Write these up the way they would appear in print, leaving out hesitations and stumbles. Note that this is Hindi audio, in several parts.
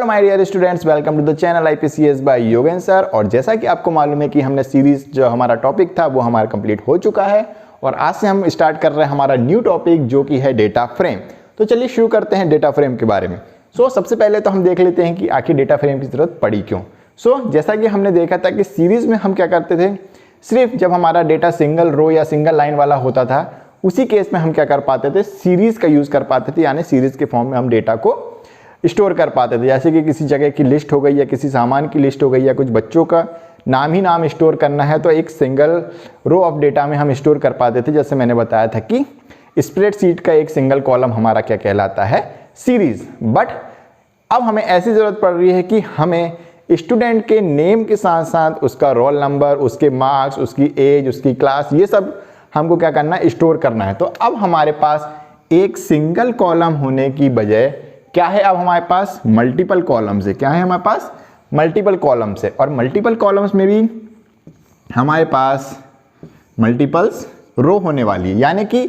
Hello my dear students, welcome to the channel IPCS by Yogen sir. और जैसा कि आपको मालूम है कि हमने सीरीज जो हमारा टॉपिक था वो हमारा कंप्लीट हो चुका है और आज से हम स्टार्ट कर रहे हैं हमारा न्यू टॉपिक जो कि है डेटा फ्रेम। तो चलिए शुरू करते हैं डेटा फ्रेम के बारे में। सबसे पहले तो हम देख लेते हैं कि आखिर डेटा फ्रेम की जरूरत पड़ी क्यों। जैसा कि हमने देखा था कि सीरीज में हम क्या करते थे, सिर्फ जब हमारा डेटा सिंगल रो या सिंगल लाइन वाला होता था उसी केस में हम क्या कर पाते थे, सीरीज का यूज कर पाते थे, यानी सीरीज के फॉर्म में हम डेटा को स्टोर कर पाते थे। जैसे कि किसी जगह की लिस्ट हो गई या किसी सामान की लिस्ट हो गई या कुछ बच्चों का नाम ही नाम स्टोर करना है तो एक सिंगल रो ऑफ डेटा में हम स्टोर कर पाते थे। जैसे मैंने बताया था कि स्प्रेडशीट का एक सिंगल कॉलम हमारा क्या कहलाता है, सीरीज। बट अब हमें ऐसी जरूरत पड़ रही है कि हमें स्टूडेंट के नेम के साथ साथ उसका रोल नंबर, उसके मार्क्स, उसकी एज, उसकी क्लास, ये सब हमको क्या करना है, स्टोर करना है। तो अब हमारे पास एक सिंगल कॉलम होने की बजाय क्या है, अब हमारे पास मल्टीपल कॉलम्स है। क्या है हमारे पास, मल्टीपल कॉलम्स है। और मल्टीपल कॉलम्स में भी हमारे पास मल्टीपल्स रो होने वाली है। यानी कि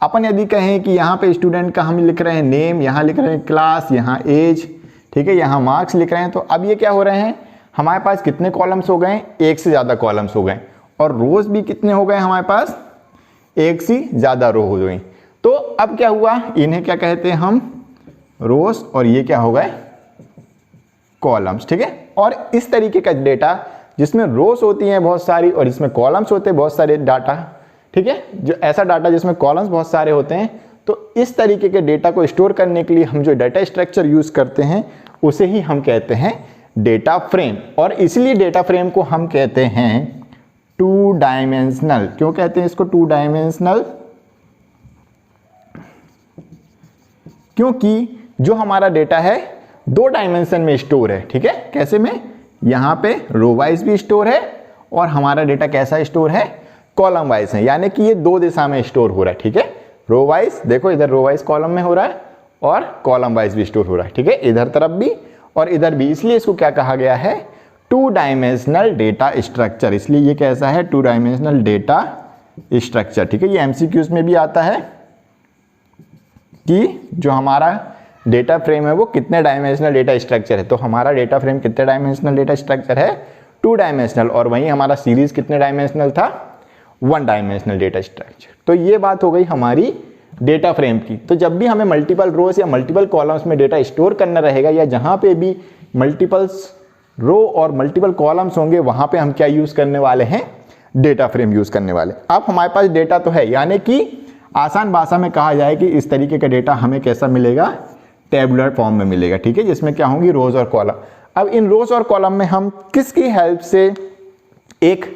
अपन यदि कहें कि यहाँ पे स्टूडेंट का हम लिख रहे हैं नेम, यहाँ लिख रहे हैं क्लास, यहाँ एज, ठीक है, यहाँ मार्क्स लिख रहे हैं, तो अब ये क्या हो रहे हैं, हमारे पास कितने कॉलम्स हो गए, एक से ज़्यादा कॉलम्स हो गए। और रोज भी कितने हो गए हमारे पास, एक से ज़्यादा रो हो गई। तो अब क्या हुआ, इन्हें क्या कहते हैं हम, रोज, और ये क्या हो गए, कॉलम्स। ठीक है। और इस तरीके का डेटा जिसमें रोज होती हैं बहुत सारी और इसमें कॉलम्स होते हैं बहुत सारे डाटा, ठीक है, जो ऐसा डाटा जिसमें कॉलम्स बहुत सारे होते हैं, तो इस तरीके के डेटा को स्टोर करने के लिए हम जो डाटा स्ट्रक्चर यूज करते हैं उसे ही हम कहते हैं डेटा फ्रेम। और इसलिए डेटा फ्रेम को हम कहते हैं टू डायमेंशनल। क्यों कहते हैं इसको टू डायमेंशनल, क्योंकि जो हमारा डेटा है दो डायमेंशन में स्टोर है। ठीक है, कैसे में, यहां पे रो वाइज भी स्टोर है और हमारा डेटा कैसा स्टोर है, कॉलम वाइज है, यानी कि ये दो दिशा में स्टोर हो रहा है। ठीक है, रो वाइज, देखो इधर रो वाइज कॉलम में हो रहा है और कॉलम वाइज भी स्टोर हो रहा है। ठीक है, इधर तरफ भी और इधर भी, इसलिए इसको क्या कहा गया है, टू डायमेंशनल डेटा स्ट्रक्चर। इसलिए ये कैसा है, टू डायमेंशनल डेटा स्ट्रक्चर। ठीक है, ये MCQs में भी आता है कि जो हमारा डेटा फ्रेम है वो कितने डायमेंशनल डेटा स्ट्रक्चर है। तो हमारा डेटा फ्रेम कितने डायमेंशनल डेटा स्ट्रक्चर है, टू डायमेंशनल। और वहीं हमारा सीरीज कितने डायमेंशनल था, वन डायमेंशनल डेटा स्ट्रक्चर। तो ये बात हो गई हमारी डेटा फ्रेम की। तो जब भी हमें मल्टीपल रोज या मल्टीपल कॉलम्स में डेटा स्टोर करना रहेगा या जहां पे भी मल्टीपल्स रो और मल्टीपल कॉलम्स होंगे वहां पे हम क्या यूज करने वाले हैं, डेटा फ्रेम यूज करने वाले। अब हमारे पास डेटा तो है, यानी कि आसान भाषा में कहा जाए कि इस तरीके का डेटा हमें कैसा मिलेगा, टेबुलर फॉर्म में मिलेगा। ठीक है, जिसमें क्या होंगी, रोज और कॉलम। अब इन रोज और कॉलम में हम किसकी हेल्प से एक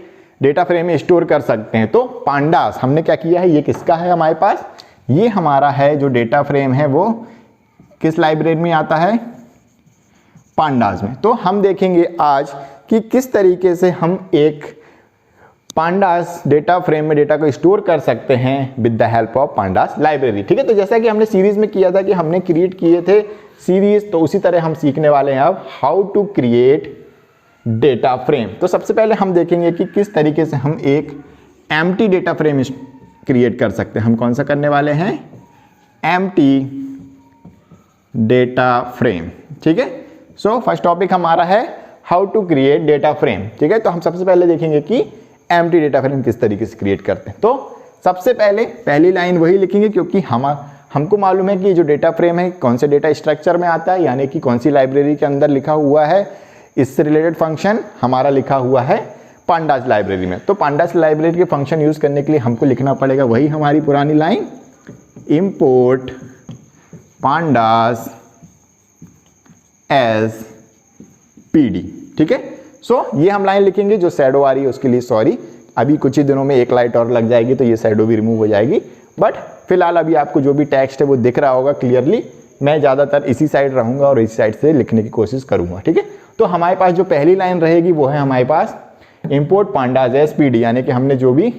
डेटा फ्रेम में स्टोर कर सकते हैं, तो पांडास हमने क्या किया है, ये किसका है हमारे पास, ये हमारा है जो डेटा फ्रेम है वो किस लाइब्रेरी में आता है, पांडास में। तो हम देखेंगे आज कि किस तरीके से हम एक पांडास डेटा फ्रेम में डेटा को स्टोर कर सकते हैं with the help of pandas library. ठीक है, तो जैसा कि हमने सीरीज में किया था कि हमने क्रिएट किए थे सीरीज, तो उसी तरह हम सीखने वाले हैं अब how to create data frame. तो सबसे पहले हम देखेंगे कि किस तरीके से हम एक एम्प्टी डेटा फ्रेम क्रिएट कर सकते हैं। हम कौन सा करने वाले हैं, एम्प्टी डेटा फ्रेम। ठीक है, सो फर्स्ट टॉपिक हमारा है how to create data frame. ठीक है, तो हम सबसे पहले देखेंगे कि एम्प्टी डेटा फ्रेम किस तरीके से क्रिएट करते हैं। तो सबसे पहले पहली लाइन वही लिखेंगे क्योंकि हमको मालूम है कि जो डेटा फ्रेम है कौन से डेटा स्ट्रक्चर में आता है, यानी कि कौन सी लाइब्रेरी के अंदर लिखा हुआ है। इससे रिलेटेड फंक्शन हमारा लिखा हुआ है पांडास लाइब्रेरी में। तो पांडास लाइब्रेरी के फंक्शन यूज करने के लिए हमको लिखना पड़ेगा वही हमारी पुरानी line, import pandas as PD। ठीक है, ये हम लाइन लिखेंगे। जो शैडो आ रही है उसके लिए सॉरी, अभी कुछ ही दिनों में एक लाइट और लग जाएगी तो ये शैडो भी रिमूव हो जाएगी। बट फिलहाल अभी आपको जो भी टेक्स्ट है वो दिख रहा होगा क्लियरली। मैं ज़्यादातर इसी साइड रहूंगा और इसी साइड से लिखने की कोशिश करूंगा। ठीक है, तो हमारे पास जो पहली लाइन रहेगी वो है हमारे पास इंपोर्ट पांडास एज PD, यानी कि हमने जो भी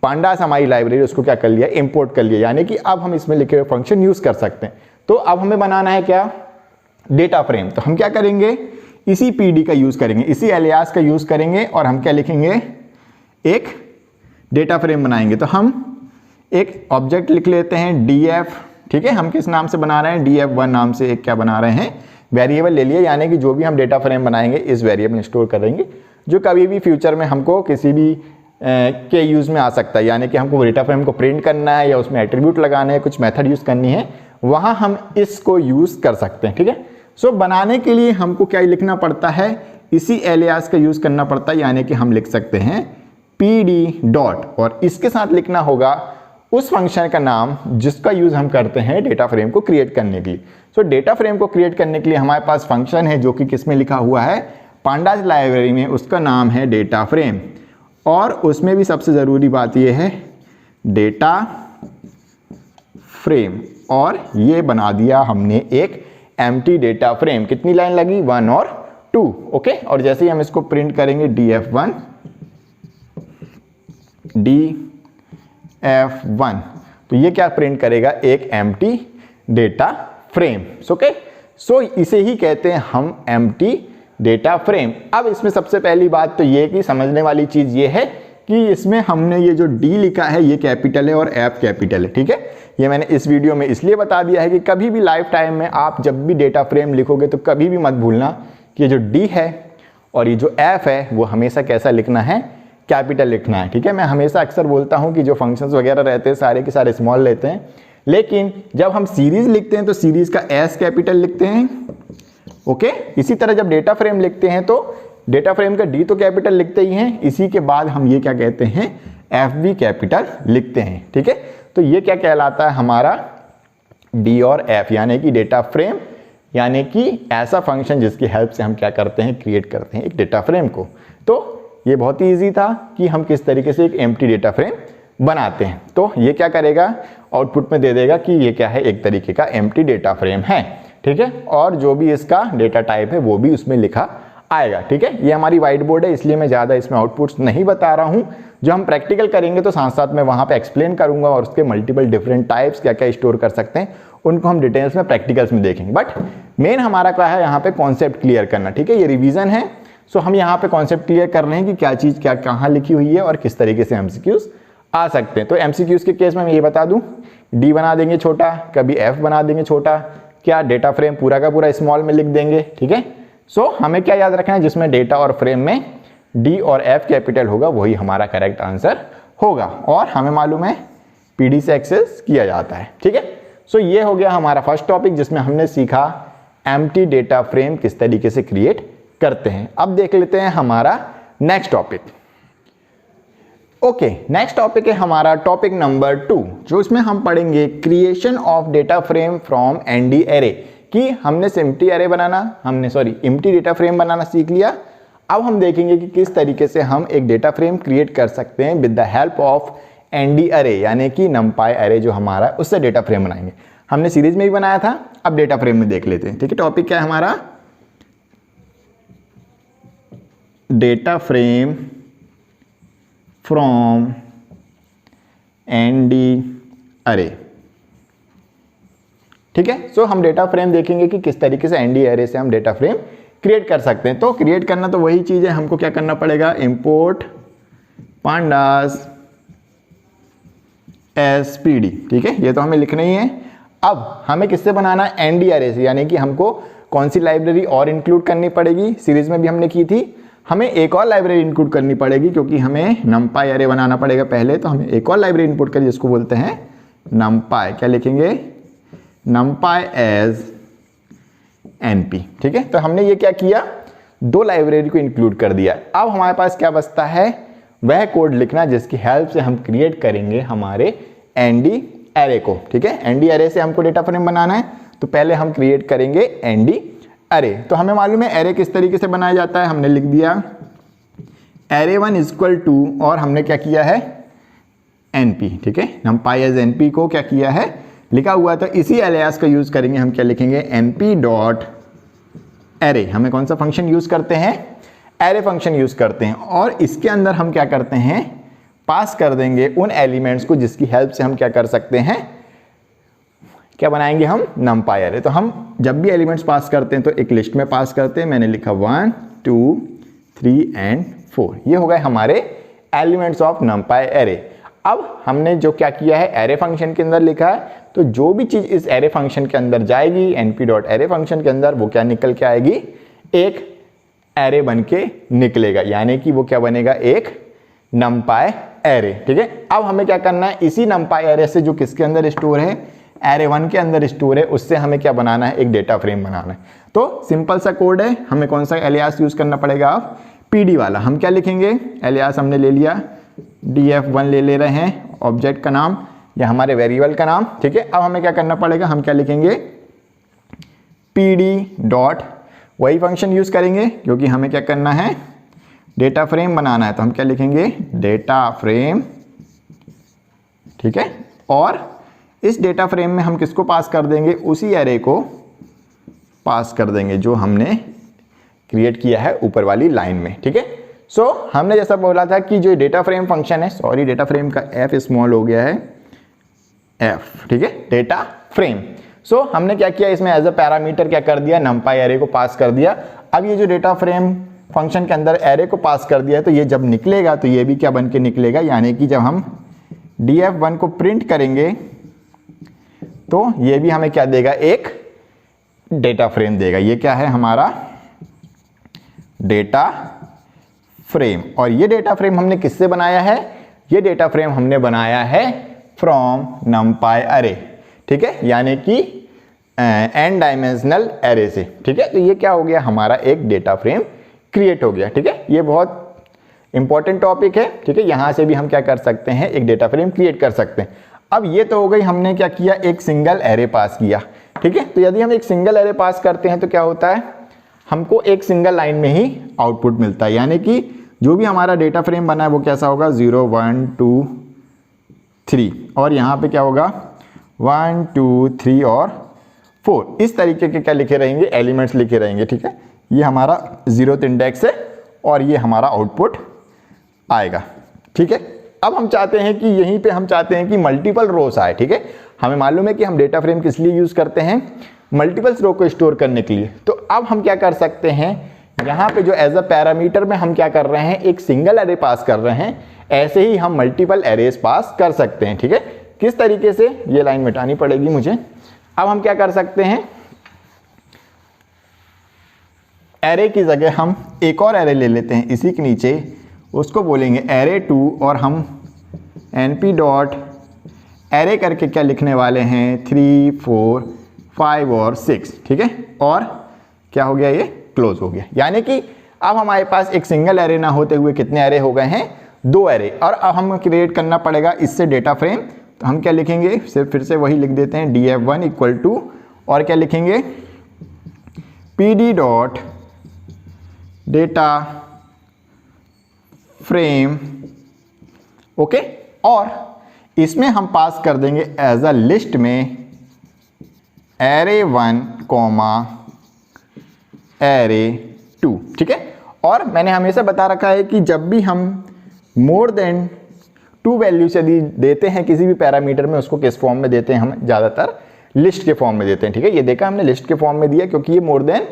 पांडास हमारी लाइब्रेरी उसको क्या कर लिया, इंपोर्ट कर लिया, यानी कि अब हम इसमें लिखे हुए फंक्शन यूज कर सकते हैं। तो अब हमें बनाना है क्या, डेटा फ्रेम। तो हम क्या करेंगे, इसी PD का यूज करेंगे, इसी एलियास का यूज करेंगे और हम क्या लिखेंगे, एक डेटा फ्रेम बनाएंगे। तो हम एक ऑब्जेक्ट लिख लेते हैं, DF ठीक है, हम किस नाम से बना रहे हैं, df1 नाम से एक क्या बना रहे हैं, वेरिएबल ले लिए, यानी कि जो भी हम डेटा फ्रेम बनाएंगे इस वेरिएबल में स्टोर करेंगे, जो कभी भी फ्यूचर में हमको किसी भी के यूज़ में आ सकता है। यानी कि हमको डेटा फ्रेम को प्रिंट करना है या उसमें एट्रीब्यूट लगाने हैं, कुछ मेथड यूज़ करनी है, वहाँ हम इसको यूज़ कर सकते हैं। ठीक है, सो बनाने के लिए हमको क्या लिखना पड़ता है, इसी एलियास का यूज़ करना पड़ता है, यानी कि हम लिख सकते हैं pd डॉट, और इसके साथ लिखना होगा उस फंक्शन का नाम जिसका यूज़ हम करते हैं डेटा फ्रेम को क्रिएट करने के लिए। सो डेटा फ्रेम को क्रिएट करने के लिए हमारे पास फंक्शन है जो कि किस में लिखा हुआ है, पांडास लाइब्रेरी में, उसका नाम है डेटा फ्रेम, और उसमें भी सबसे ज़रूरी बात यह है डेटा फ्रेम, और ये बना दिया हमने एक एम्प्टी डेटा फ्रेम। कितनी लाइन लगी, 1 और 2। ओके, और जैसे ही हम इसको प्रिंट करेंगे df1 तो ये क्या प्रिंट करेगा, एक एम्प्टी डेटा फ्रेम। ओके, सो इसे ही कहते हैं हम एम्प्टी डेटा फ्रेम। अब इसमें सबसे पहली बात तो ये कि समझने वाली चीज़ ये है कि इसमें हमने ये जो D लिखा है ये कैपिटल है और F कैपिटल है। ठीक है, ये मैंने इस वीडियो में इसलिए बता दिया है कि कभी भी लाइफ टाइम में आप जब भी डेटा फ्रेम लिखोगे तो कभी भी मत भूलना कि ये जो D है और ये जो F है वो हमेशा कैसा लिखना है, कैपिटल लिखना है। ठीक है, मैं हमेशा अक्सर बोलता हूँ कि जो फंक्शंस वगैरह रहते हैं सारे के सारे स्मॉल लेते हैं, लेकिन जब हम सीरीज लिखते हैं तो सीरीज का S कैपिटल लिखते हैं। ओके, इसी तरह जब डेटा फ्रेम लिखते हैं तो डेटा फ्रेम का D तो कैपिटल लिखते ही हैं, इसी के बाद हम ये क्या कहते हैं, F भी कैपिटल लिखते हैं। ठीक है, तो ये क्या कहलाता है हमारा D और F, यानी कि डेटा फ्रेम, यानी कि ऐसा फंक्शन जिसकी हेल्प से हम क्या करते हैं, क्रिएट करते हैं एक डेटा फ्रेम को। तो ये बहुत ही ईजी था कि हम किस तरीके से एक एम्प्टी डेटा फ्रेम बनाते हैं। तो ये क्या करेगा, आउटपुट में दे देगा कि ये क्या है, एक तरीके का एम्प्टी डेटा फ्रेम है। ठीक है, और जो भी इसका डेटा टाइप है वो भी उसमें लिखा आएगा। ठीक है, ये हमारी व्हाइट बोर्ड है इसलिए मैं ज़्यादा इसमें आउटपुट्स नहीं बता रहा हूँ, जो हम प्रैक्टिकल करेंगे तो साथ साथ में वहाँ पे एक्सप्लेन करूँगा, और उसके मल्टीपल डिफरेंट टाइप्स क्या क्या स्टोर कर सकते हैं उनको हम डिटेल्स में प्रैक्टिकल्स में देखेंगे। बट मेन हमारा क्या है, यहाँ पे कॉन्सेप्ट क्लियर करना। ठीक है, ये रिवीजन है, सो हम यहाँ पे कॉन्सेप्ट क्लियर कर रहे हैं कि क्या चीज़ क्या कहाँ लिखी हुई है और किस तरीके से MCQs आ सकते हैं। तो MCQs के केस में मैं ये बता दूँ, D बना देंगे छोटा, कभी F बना देंगे छोटा, क्या डेटा फ्रेम पूरा का पूरा स्मॉल में लिख देंगे। ठीक है, सो हमें क्या याद रखना है, जिसमें डेटा और फ्रेम में D और F कैपिटल होगा वही हमारा करेक्ट आंसर होगा, और हमें मालूम है PD से एक्सेस किया जाता है। ठीक है, सो ये हो गया हमारा फर्स्ट टॉपिक जिसमें हमने सीखा एम्प्टी डेटा फ्रेम किस तरीके से क्रिएट करते हैं। अब देख लेते हैं हमारा next topic. Okay, next topic है हमारा टॉपिक नंबर 2, जो इसमें हम पढ़ेंगे creation of data frame from ND array. कि हमने एम्प्टी एरे बनाना, एम्प्टी डेटा फ्रेम बनाना सीख लिया। अब हम देखेंगे कि किस तरीके से हम एक डेटा फ्रेम क्रिएट कर सकते हैं with the help of ND array, यानी कि नमपाई एरे जो हमारा, उससे डेटा फ्रेम बनाएंगे। हमने सीरीज में भी बनाया था, अब डेटा फ्रेम में देख लेते हैं। ठीक है, टॉपिक क्या है हमारा, डेटा फ्रेम फ्रॉम एनडी अरे। ठीक है, सो हम डेटा फ्रेम देखेंगे कि किस तरीके से एनडी अरे से हम डेटा फ्रेम क्रिएट कर सकते हैं। तो क्रिएट करना तो वही चीज़ है, हमको क्या करना पड़ेगा, इंपोर्ट पांडास एसपीडी। ठीक है, ये तो हमें लिखना ही है। अब हमें किससे बनाना है, एनडी अरे से, यानी कि हमको कौन सी लाइब्रेरी और इंक्लूड करनी पड़ेगी, सीरीज में भी हमने की थी, हमें एक और लाइब्रेरी इंक्लूड करनी पड़ेगी क्योंकि हमें नमपाई अरे बनाना पड़ेगा पहले। तो हमें एक और लाइब्रेरी इंपोर्ट करिए जिसको बोलते हैं नमपाई। क्या लिखेंगे, नमपाई एज एनपी। ठीक है, तो हमने ये क्या किया, 2 लाइब्रेरी को इंक्लूड कर दिया। अब हमारे पास क्या बचता है, वह कोड लिखना जिसकी हेल्प से हम क्रिएट करेंगे हमारे एनडी एरे को। ठीक है, एनडी एरे से हमको डेटा फ्रेम बनाना है, तो पहले हम क्रिएट करेंगे एनडी अरे। तो हमें मालूम है एरे किस तरीके से बनाया जाता है, हमने लिख दिया array1 इक्वल टू, और हमने क्या किया है, np। ठीक है, numpy एज np को क्या किया है, लिखा हुआ था। इसी एलियास का यूज करेंगे हम, क्या लिखेंगे, np डॉट एरे। हमें कौन सा फंक्शन यूज करते हैं, एरे फंक्शन यूज करते हैं, और इसके अंदर हम क्या करते हैं, पास कर देंगे उन एलिमेंट्स को जिसकी हेल्प से हम क्या कर सकते हैं, क्या बनाएंगे हम, नमपाई अरे। तो हम जब भी एलिमेंट्स पास करते हैं तो एक लिस्ट में पास करते हैं। मैंने लिखा 1 2 3 एंड 4, ये हो गए हमारे एलिमेंट्स ऑफ नमपाई अरे। अब हमने जो क्या किया है, एरे फंक्शन के अंदर लिखा है, तो जो भी चीज़ इस एरे फंक्शन के अंदर जाएगी np.array फंक्शन के अंदर, वो क्या निकल के आएगी, एक एरे बन के निकलेगा, यानी कि वो क्या बनेगा, एक numpy एरे। ठीक है, अब हमें क्या करना है, इसी numpy एरे से जो किसके अंदर स्टोर है, एरे 1 के अंदर स्टोर है, उससे हमें क्या बनाना है, एक डेटा फ्रेम बनाना है। तो सिंपल सा कोड है, हमें कौन सा एलियास यूज करना पड़ेगा, आप pd वाला। हम क्या लिखेंगे, एलियास हमने ले लिया, df1 ले रहे हैं, ऑब्जेक्ट का नाम या हमारे वेरिएबल का नाम। ठीक है, अब हमें क्या करना पड़ेगा, हम क्या लिखेंगे, pd डॉट, वही फंक्शन यूज करेंगे क्योंकि हमें क्या करना है, डेटा फ्रेम बनाना है, तो हम क्या लिखेंगे, डेटा फ्रेम। ठीक है, और इस डेटा फ्रेम में हम किसको पास कर देंगे, उसी एरे को पास कर देंगे जो हमने क्रिएट किया है ऊपर वाली लाइन में। ठीक है, सो हमने जैसा बोला था कि जो डेटा फ्रेम फंक्शन है, सॉरी डेटा फ्रेम का f स्मॉल हो गया है, f। ठीक है, डेटा फ्रेम। सो हमने क्या किया, इसमें एज अ पैरामीटर क्या कर दिया, numpy एरे को पास कर दिया। अब ये जो डेटा फ्रेम फंक्शन के अंदर एरे को पास कर दिया है, तो ये जब निकलेगा तो ये भी क्या बन के निकलेगा, यानी कि जब हम df1 को प्रिंट करेंगे तो ये भी हमें क्या देगा, एक डेटा फ्रेम देगा। ये क्या है, हमारा डेटा फ्रेम। और ये डेटा फ्रेम हमने किससे बनाया है, ये डेटा फ्रेम हमने बनाया है फ्रॉम numpy एरे। ठीक है, यानी कि n डायमेंशनल एरे से। ठीक है, तो ये क्या हो गया, हमारा एक डेटा फ्रेम क्रिएट हो गया। ठीक है, ये बहुत इंपॉर्टेंट टॉपिक है। ठीक है, यहां से भी हम क्या कर सकते हैं, एक डेटा फ्रेम क्रिएट कर सकते हैं। अब ये तो हो गई, हमने क्या किया, एक सिंगल एरे पास किया। ठीक है, तो यदि हम एक सिंगल एरे पास करते हैं तो क्या होता है, हमको एक सिंगल लाइन में ही आउटपुट मिलता है, यानी कि जो भी हमारा डेटा फ्रेम बना है वो कैसा होगा, 0 1 2 3, और यहाँ पे क्या होगा 1 2 3 और 4, इस तरीके के क्या लिखे रहेंगे, एलिमेंट्स लिखे रहेंगे। ठीक है, ये हमारा 0th इंडेक्स है और ये हमारा आउटपुट आएगा। ठीक है, अब हम चाहते हैं कि यहीं पे हम चाहते हैं कि मल्टीपल रोस आए। ठीक है, हमें मालूम है कि हम डेटा फ्रेम किस लिए यूज करते हैं, मल्टीपल रो को स्टोर करने के लिए। तो अब हम क्या कर सकते हैं, यहाँ पे जो एज अ पैरामीटर में हम क्या कर रहे हैं, एक सिंगल एरे पास कर रहे हैं, ऐसे ही हम मल्टीपल एरेज पास कर सकते हैं। ठीक है, किस तरीके से, ये लाइन मिटानी पड़ेगी मुझे। अब हम क्या कर सकते हैं, एरे की जगह हम एक और एरे ले लेते हैं इसी के नीचे, उसको बोलेंगे एरे 2, और हम np डॉट एरे करके क्या लिखने वाले हैं, 3 4 5 और 6। ठीक है, और क्या हो गया, ये क्लोज हो गया। यानी कि अब हमारे पास एक सिंगल एरे ना होते हुए कितने एरे हो गए हैं, 2 एरे। और अब हम क्रिएट करना पड़ेगा इससे डेटा फ्रेम। तो हम क्या लिखेंगे, सिर्फ फिर से वही लिख देते हैं, df1 इक्वल टू, और क्या लिखेंगे, pd dot data frame. Okay, और इसमें हम पास कर देंगे एज अ लिस्ट में एरे 1 कॉमा एरे 2। ठीक है, और मैंने हमेशा बता रखा है कि जब भी हम मोर देन 2 वैल्यू से देते हैं किसी भी पैरामीटर में, उसको किस फॉर्म में देते हैं, हम ज़्यादातर लिस्ट के फॉर्म में देते हैं। ठीक है, ये देखा हमने लिस्ट के फॉर्म में दिया क्योंकि ये मोर देन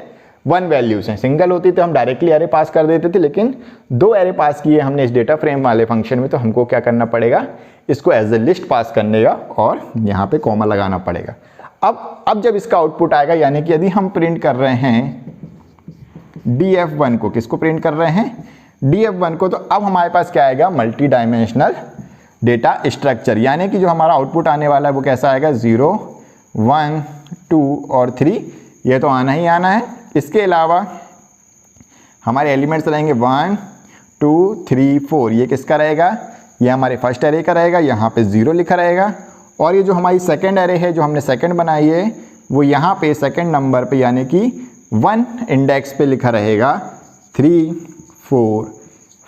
1 वैल्यूज हैं। सिंगल होती तो हम डायरेक्टली एरे पास कर देते थे, लेकिन 2 एरे पास किए हमने इस डेटा फ्रेम वाले फंक्शन में, तो हमको क्या करना पड़ेगा, इसको एज ए लिस्ट पास करने का, और यहाँ पे कॉमा लगाना पड़ेगा। अब जब इसका आउटपुट आएगा, यानी कि यदि हम प्रिंट कर रहे हैं df1 को, किसको प्रिंट कर रहे हैं, df1 को, तो अब हमारे पास क्या आएगा, मल्टी डायमेंशनल डेटा स्ट्रक्चर। यानी कि जो हमारा आउटपुट आने वाला है वो कैसा आएगा, 0 1 2 और 3, ये तो आना ही आना है। इसके अलावा हमारे एलिमेंट्स रहेंगे 1 2 3 4, ये किसका रहेगा, ये हमारे फर्स्ट एरे का रहेगा, यहाँ पे 0 लिखा रहेगा। और ये जो हमारी सेकंड एरे है, जो हमने सेकंड बनाई है, वो यहाँ पे सेकंड नंबर पे यानी कि 1 इंडेक्स पे लिखा रहेगा 3 4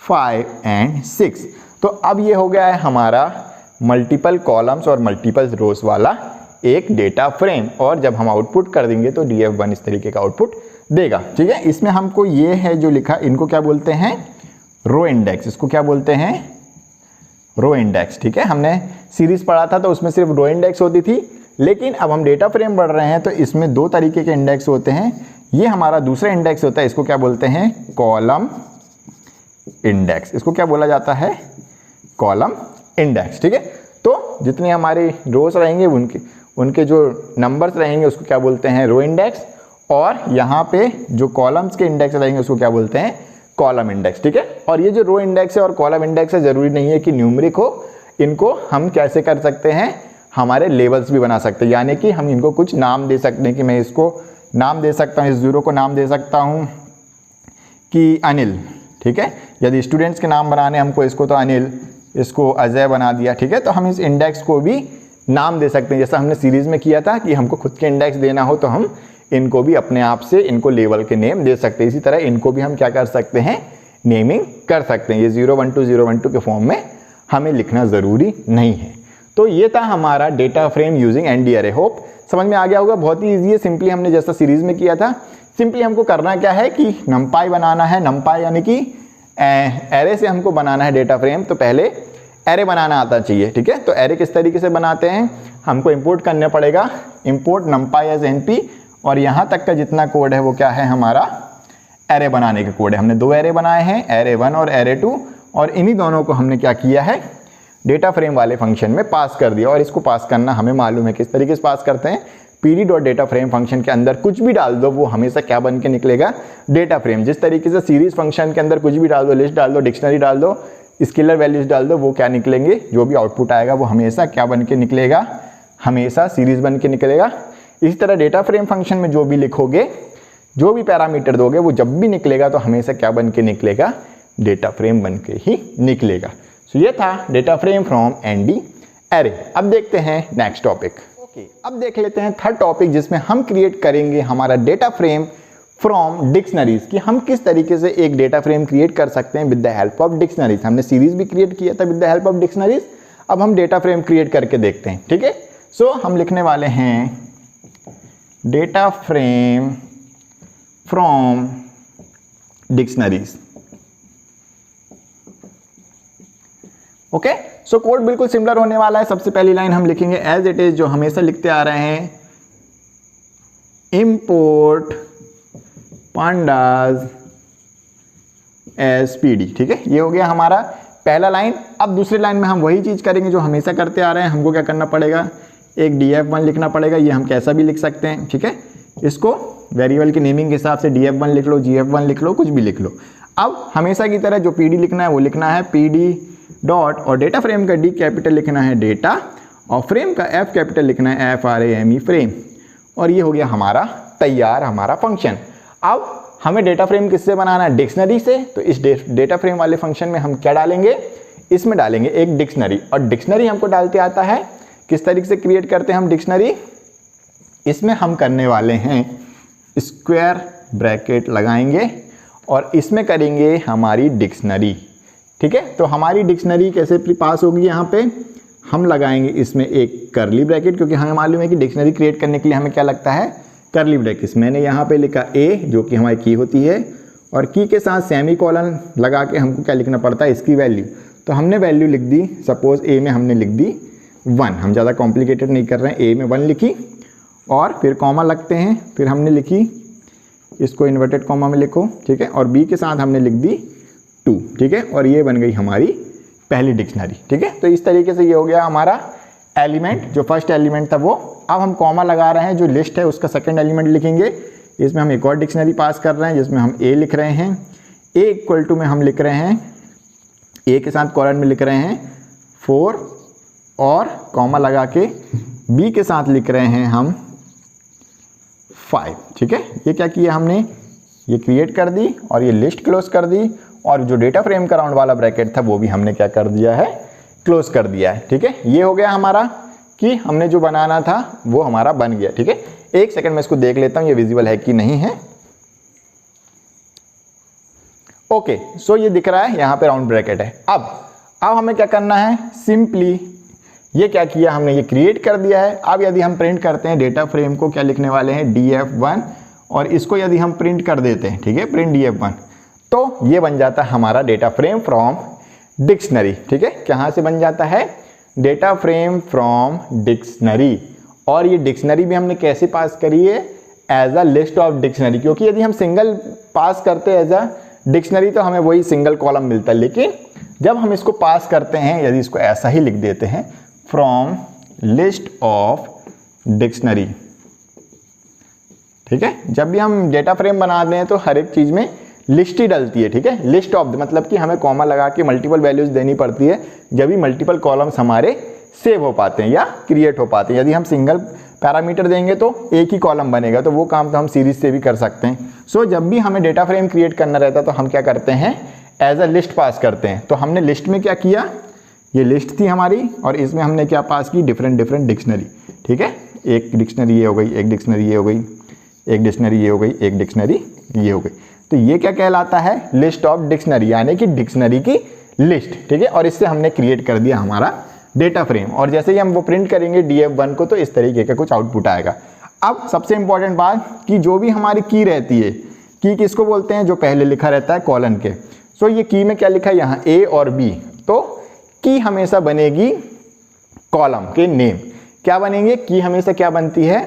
5 एंड 6। तो अब ये हो गया है हमारा मल्टीपल कॉलम्स और मल्टीपल रोज वाला एक डेटा फ्रेम, और जब हम आउटपुट कर देंगे तो df1 इस तरीके का आउटपुट देगा। ठीक है, इसमें हमको ये है जो लिखा, इनको क्या बोलते हैं, रो इंडेक्स। इसको क्या बोलते हैं, रो इंडेक्स। ठीक है, हमने सीरीज पढ़ा था तो उसमें सिर्फ रो इंडेक्स होती थी, लेकिन अब हम डेटा फ्रेम पढ़ रहे हैं तो इसमें 2 तरीके के इंडेक्स होते हैं। ये हमारा दूसरा इंडेक्स होता है, इसको क्या बोलते हैं, कॉलम इंडेक्स। इसको क्या बोला जाता है, कॉलम इंडेक्स, ठीक है। तो जितने हमारे रोज रहेंगे उनके जो नंबर्स रहेंगे उसको क्या बोलते हैं, रो इंडेक्स, और यहाँ पे जो कॉलम्स के इंडेक्स रहेंगे उसको क्या बोलते हैं, कॉलम इंडेक्स, ठीक है। और ये जो रो इंडेक्स है और कॉलम इंडेक्स है, जरूरी नहीं है कि न्यूमेरिक हो, इनको हम कैसे कर सकते हैं, हमारे लेवल्स भी बना सकते हैं, यानी कि हम इनको कुछ नाम दे सकते हैं कि मैं इसको नाम दे सकता हूँ, इस जीरो को नाम दे सकता हूँ कि अनिल, ठीक है। यदि स्टूडेंट्स के नाम बनाने हमको, इसको तो अनिल, इसको अजय बना दिया, ठीक है। तो हम इस इंडेक्स को भी नाम दे सकते हैं, जैसा हमने सीरीज में किया था कि हमको खुद के इंडेक्स देना हो तो हम इनको भी अपने आप से इनको लेवल के नेम दे सकते हैं। इसी तरह इनको भी हम क्या कर सकते हैं, नेमिंग कर सकते हैं। ये 012 के फॉर्म में हमें लिखना ज़रूरी नहीं है। तो ये था हमारा डेटा फ्रेम यूजिंग एनडी अरे। होप समझ में आ गया होगा, बहुत ही ईजी है। सिंपली हमने जैसा सीरीज में किया था, सिंपली हमको करना क्या है कि नंपाई बनाना है। नंपाई यानी कि एरे से हमको बनाना है डेटा फ्रेम, तो पहले एरे बनाना आता चाहिए, ठीक है। तो एरे किस तरीके से बनाते हैं, हमको इंपोर्ट करना पड़ेगा, इंपोर्ट नंपाई एज एनपी, और यहाँ तक का जितना कोड है वो क्या है, हमारा एरे बनाने का कोड है। हमने दो एरे बनाए हैं, एरे 1 और एरे 2, और इन्हीं दोनों को हमने क्या किया है, डेटा फ्रेम वाले फंक्शन में पास कर दिया। और इसको पास करना हमें मालूम है किस तरीके से पास करते हैं। pd.dataFrame फंक्शन के अंदर कुछ भी डाल दो, वो हमेशा क्या बन के निकलेगा, डेटा फ्रेम। जिस तरीके से सीरीज फंक्शन के अंदर कुछ भी डाल दो, लिस्ट डाल दो, डिक्शनरी डाल दो, स्केलर वैल्यूज डाल दो, वो क्या निकलेंगे, जो भी आउटपुट आएगा वो हमेशा क्या बन के निकलेगा, हमेशा सीरीज बन के निकलेगा। इसी तरह डेटा फ्रेम फंक्शन में जो भी लिखोगे, जो भी पैरामीटर दोगे, वो जब भी निकलेगा तो हमेशा क्या बन के निकलेगा, डेटा फ्रेम बन के ही निकलेगा। सो ये था data frame from ND array. अब देखते हैं नेक्स्ट टॉपिक। अब देख लेते हैं थर्ड टॉपिक, जिसमें हम क्रिएट करेंगे हमारा डेटा फ्रेम फ्रॉम डिक्शनरीज, कि हम किस तरीके से एक डेटा फ्रेम क्रिएट कर सकते हैं with the help of dictionaries. हमने सीरीज भी क्रिएट किया था with the help of dictionaries, अब हम डेटा फ्रेम क्रिएट करके देखते हैं, ठीक है। सो हम लिखने वाले हैं data frame from dictionaries. Okay, so code बिल्कुल सिमिलर होने वाला है। सबसे पहली लाइन हम लिखेंगे एज इट इज, जो हमेशा लिखते आ रहे हैं, इंपोर्ट पांडाज एस पीडी, ठीक है। ये हो गया हमारा पहला लाइन। अब दूसरी लाइन में हम वही चीज करेंगे जो हमेशा करते आ रहे हैं। हमको क्या करना पड़ेगा, एक df1 लिखना पड़ेगा। ये हम कैसा भी लिख सकते हैं, ठीक है। इसको वेरिएबल के नेमिंग के हिसाब से df1 लिख लो, gf1 लिख लो, कुछ भी लिख लो। अब हमेशा की तरह जो pd लिखना है वो लिखना है pd डॉट, और डेटा फ्रेम का d कैपिटल लिखना है डेटा, और फ्रेम का f कैपिटल लिखना है frame फ्रेम। और ये हो गया हमारा तैयार हमारा फंक्शन। अब हमें डेटा फ्रेम किससे बनाना है, डिक्शनरी से। तो इस डेटा फ्रेम वाले फंक्शन में हम क्या डालेंगे, इसमें डालेंगे एक डिक्शनरी। और डिक्शनरी हमको डालते आता है, किस तरीके से क्रिएट करते हैं हम डिक्शनरी, इसमें हम करने वाले हैं स्क्वायर ब्रैकेट लगाएंगे और इसमें करेंगे हमारी डिक्शनरी, ठीक है। तो हमारी डिक्शनरी कैसे पास होगी, यहाँ पे हम लगाएंगे इसमें एक करली ब्रैकेट, क्योंकि हमें मालूम है कि डिक्शनरी क्रिएट करने के लिए हमें क्या लगता है, करली ब्रैकेट। मैंने यहाँ पे लिखा a, जो कि हमारी की होती है, और की के साथ सेमी कॉलन लगा के हमको क्या लिखना पड़ता है, इसकी वैल्यू। तो हमने वैल्यू लिख दी, सपोज a में हमने लिख दी 1, हम ज़्यादा कॉम्प्लिकेटेड नहीं कर रहे हैं, a में 1 लिखी, और फिर कॉमा लगते हैं, फिर हमने लिखी, इसको इन्वर्टेड कॉमा में लिखो, ठीक है, और b के साथ हमने लिख दी 2, ठीक है, और ये बन गई हमारी पहली डिक्शनरी, ठीक है। तो इस तरीके से ये हो गया हमारा एलिमेंट, जो फर्स्ट एलिमेंट था वो। अब हम कॉमा लगा रहे हैं, जो लिस्ट है उसका सेकंड एलिमेंट लिखेंगे। इसमें हम एक और डिक्शनरी पास कर रहे हैं, जिसमें हम a लिख रहे हैं, a इक्वल टू में हम लिख रहे हैं, a के साथ कॉलन में लिख रहे हैं 4, और कॉमा लगा के b के साथ लिख रहे हैं हम 5, ठीक है। ये क्या किया हमने, ये क्रिएट कर दी और ये लिस्ट क्लोज कर दी, और जो डेटा फ्रेम का राउंड वाला ब्रैकेट था वो भी हमने क्या कर दिया है, क्लोज कर दिया है, ठीक है। ये हो गया हमारा कि हमने जो बनाना था वो हमारा बन गया, ठीक है। एक सेकंड में इसको देख लेता हूं ये विजिबल है कि नहीं है। ओके, सो ये दिख रहा है, यहाँ पे राउंड ब्रैकेट है। अब हमें क्या करना है, सिंपली ये क्या किया हमने, ये क्रिएट कर दिया है। अब यदि हम प्रिंट करते हैं डेटा फ्रेम को, क्या लिखने वाले हैं, df1, और इसको यदि हम प्रिंट कर देते हैं, ठीक है, प्रिंट df1, तो ये बन जाता है हमारा डेटा फ्रेम फ्रॉम डिक्शनरी, ठीक है। कहाँ से बन जाता है, डेटा फ्रेम फ्रॉम डिक्शनरी। और ये डिक्शनरी भी हमने कैसे पास करी है, as a list of dictionary, क्योंकि यदि हम सिंगल पास करते एज अ डिक्शनरी तो हमें वही सिंगल कॉलम मिलता है, लेकिन जब हम इसको पास करते हैं, यदि इसको ऐसा ही लिख देते हैं फ्रॉम लिस्ट ऑफ डिक्शनरी, ठीक है, जब भी हम डेटा फ्रेम बनाते हैं तो हर एक चीज में लिस्ट ही डलती है, ठीक है, लिस्ट ऑफ मतलब कि हमें कॉमा लगा के मल्टीपल वैल्यूज देनी पड़ती है, जब भी मल्टीपल कॉलम्स हमारे सेव हो पाते हैं या क्रिएट हो पाते हैं। यदि हम सिंगल पैरामीटर देंगे तो एक ही कॉलम बनेगा, तो वो काम तो हम सीरीज से भी कर सकते हैं। सो जब भी हमें डेटा फ्रेम क्रिएट करना रहता है तो हम क्या करते हैं, एज अ लिस्ट पास करते हैं। तो हमने लिस्ट में क्या किया, ये लिस्ट थी हमारी और इसमें हमने क्या पास की, डिफरेंट डिफरेंट डिक्शनरी, ठीक है, एक डिक्शनरी ये हो गई, एक डिक्शनरी ये हो गई, एक डिक्शनरी ये हो गई, एक डिक्शनरी ये हो गई। तो ये क्या कहलाता है, लिस्ट ऑफ डिक्शनरी, यानी कि डिक्शनरी की लिस्ट, ठीक है, और इससे हमने क्रिएट कर दिया हमारा डेटा फ्रेम। और जैसे ही हम वो प्रिंट करेंगे df1 को तो इस तरीके का कुछ आउटपुट आएगा। अब सबसे इंपॉर्टेंट बात कि जो भी हमारी की रहती है, की किसको बोलते हैं, जो पहले लिखा रहता है कॉलन के। सो ये की में क्या लिखा है यहाँ A और B, तो की हमेशा बनेगी कॉलम के नेम। क्या बनेंगे, की हमेशा क्या बनती है,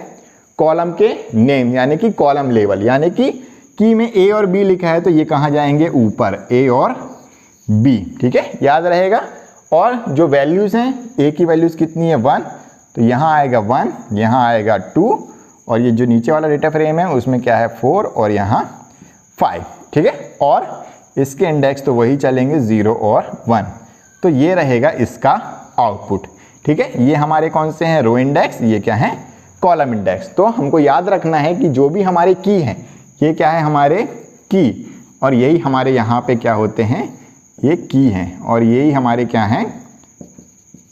कॉलम के नेम, यानी कि कॉलम लेवल, यानी कि की में A और B लिखा है तो ये कहाँ जाएंगे, ऊपर A और B, ठीक है, याद रहेगा। और जो वैल्यूज हैं, A की वैल्यूज कितनी है 1, तो यहाँ आएगा 1, यहाँ आएगा 2, और ये जो नीचे वाला डेटा फ्रेम है उसमें क्या है 4 और यहाँ 5, ठीक है, और इसके इंडेक्स तो वही चलेंगे 0 और 1। तो ये रहेगा इसका आउटपुट, ठीक है। ये हमारे कौन से हैं, रो इंडेक्स, ये क्या है, कॉलम इंडेक्स। तो हमको याद रखना है कि जो भी हमारे की हैं, ये क्या है, हमारे की, और यही हमारे यहाँ पे क्या होते हैं, ये की हैं, और यही हमारे क्या हैं,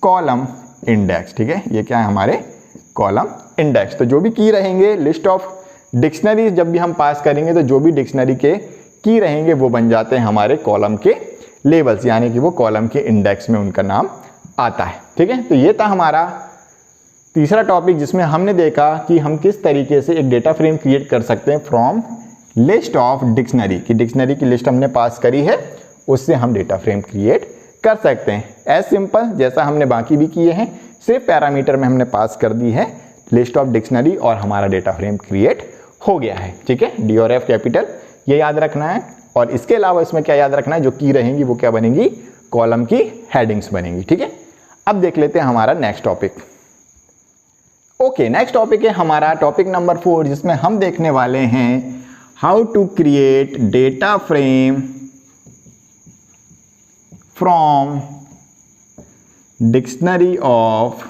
कॉलम इंडेक्स, ठीक है, ये क्या है हमारे कॉलम इंडेक्स। तो जो भी की रहेंगे, लिस्ट ऑफ डिक्शनरी जब भी हम पास करेंगे तो जो भी डिक्शनरी के की रहेंगे वो बन जाते हैं हमारे कॉलम के लेबल्स, यानी कि वो कॉलम के इंडेक्स में उनका नाम आता है, ठीक है। तो ये था हमारा तीसरा टॉपिक, जिसमें हमने देखा कि हम किस तरीके से एक डेटा फ्रेम क्रिएट कर सकते हैं फ्रॉम लिस्ट ऑफ डिक्शनरी, कि डिक्शनरी की लिस्ट हमने पास करी है, उससे हम डेटा फ्रेम क्रिएट कर सकते हैं। एज सिंपल जैसा हमने बाकी भी किए हैं, सिर्फ पैरामीटर में हमने पास कर दी है लिस्ट ऑफ डिक्शनरी और हमारा डेटा फ्रेम क्रिएट हो गया है, ठीक है। डी और एफ कैपिटल ये याद रखना है, और इसके अलावा इसमें क्या याद रखना है, जो की रहेंगी वो क्या बनेंगी, कॉलम की हेडिंग्स बनेंगी, ठीक है। अब देख लेते हैं हमारा next topic. Okay, next topic है हमारा टॉपिक नंबर 4, जिसमें हम देखने वाले हैं how to create data frame from dictionary of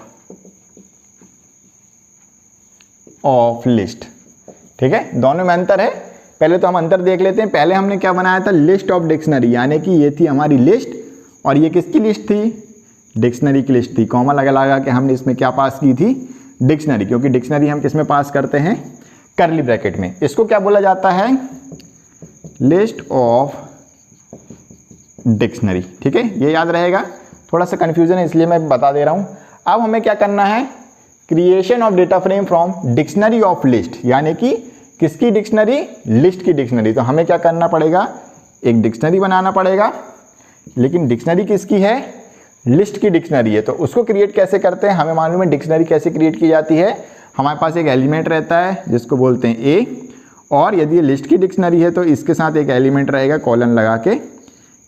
list, ठीक है। दोनों में अंतर है, पहले तो हम अंतर देख लेते हैं। पहले हमने क्या बनाया था, लिस्ट ऑफ डिक्शनरी, यानी कि ये थी हमारी लिस्ट, और ये किसकी लिस्ट थी, डिक्शनरी की लिस्ट थी। कॉमा लगा के हमने इसमें क्या पास की थी, डिक्शनरी, क्योंकि डिक्शनरी हम किसमें पास करते हैं, करली ब्रैकेट में। इसको क्या बोला जाता है, लिस्ट ऑफ डिक्शनरी, ठीक है, ये याद रहेगा। थोड़ा सा कंफ्यूजन है इसलिए मैं बता दे रहा हूं। अब हमें क्या करना है, creation of data frame from dictionary of list, यानी कि किसकी डिक्शनरी, लिस्ट की डिक्शनरी। तो हमें क्या करना पड़ेगा, एक डिक्शनरी बनाना पड़ेगा, लेकिन डिक्शनरी किसकी है, लिस्ट की डिक्शनरी है। तो उसको क्रिएट कैसे करते हैं, हमें मालूम है डिक्शनरी कैसे क्रिएट की जाती है। हमारे पास एक एलिमेंट रहता है जिसको बोलते हैं ए, और यदि ये लिस्ट की डिक्शनरी है तो इसके साथ एक एलिमेंट रहेगा, कॉलन लगा के